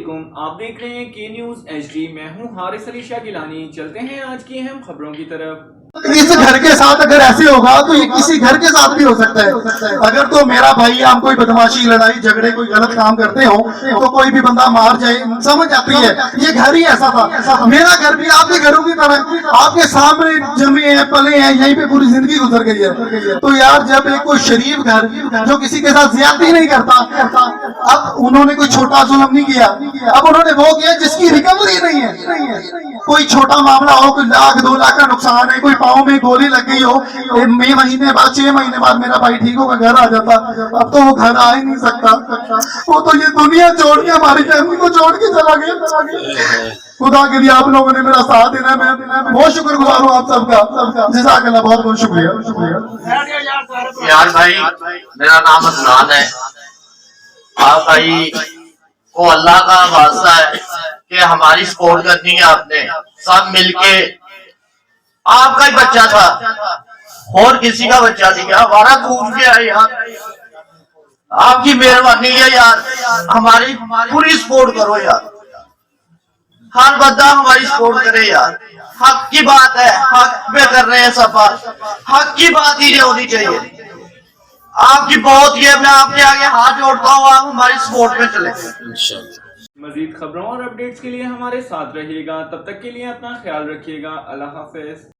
علیکم، آپ دیکھ رہے ہیں کے نیوز ایچ ڈی۔ میں ہوں حارث علی شاہ گیلانی۔ چلتے ہیں آج کی اہم خبروں کی طرف۔ اس گھر کے ساتھ اگر ایسے ہوگا تو یہ کسی گھر کے ساتھ بھی ہو سکتا ہے۔ اگر تو میرا بھائی ہم کوئی بدماشی لڑائی جھگڑے کوئی غلط کام کرتے ہو تو کوئی بھی بندہ مار جائے، سمجھ آتی ہے۔ یہ گھر ہی ایسا تھا، میرا گھر بھی آپ کے گھروں کی طرح آپ کے سامنے جمے ہیں پلے ہیں، یہیں پہ پوری زندگی گزر گئی ہے۔ تو یار جب ایک کوئی شریف گھر جو کسی کے ساتھ زیادتی نہیں کرتا، اب انہوں نے کوئی چھوٹا ظلم نہیں کیا، اب انہوں نے وہ کیا جس کی ریکوری نہیں ہے۔ کوئی چھوٹا معاملہ ہو، کوئی لاکھ 2 لاکھ کا نقصان ہے، کوئی پاؤں میں گولی لگ گئی ہو، مہینے بعد 6 مہینے بعد میرا بھائی ٹھیک ہوگا گھر آ جاتا۔ اب تو وہ گھر آ ہی نہیں سکتا، وہ تو یہ دنیا چھوڑ کے ہماری فیملی کو چھوڑ کے چلا گیا۔ خدا کے لیے آپ لوگوں نے میرا ساتھ دینا ہے، میں بہت شکر گزار ہوں آپ سب کا، جزاک اللہ، بہت بہت شکریہ۔ یار بھائی میرا نام عدنان ہے، آپ بھائی کو اللہ کا واسطہ ہے کہ ہماری سپورٹ کرنی ہے، آپ نے سب مل کے، آپ کا ہی بچہ تھا اور کسی کا بچہ نہیں ہے، ہمارا ٹوٹ گیا یار، آپ کی مہربانی ہے یار، ہماری پوری سپورٹ کرو یار، ہر بندہ ہماری سپورٹ کرے یار، حق کی بات ہے، حق پہ کر رہے ہیں سب، حق کی بات ہی ہونی چاہیے۔ آپ کی بہت یہ، میں آپ کے آگے ہاتھ جوڑتا ہوں، آپ ہماری سپورٹ میں چلیں۔ مزید خبروں اور اپڈیٹس کے لیے ہمارے ساتھ رہیے گا، تب تک کے لیے اپنا خیال رکھیے گا۔ اللہ حافظ۔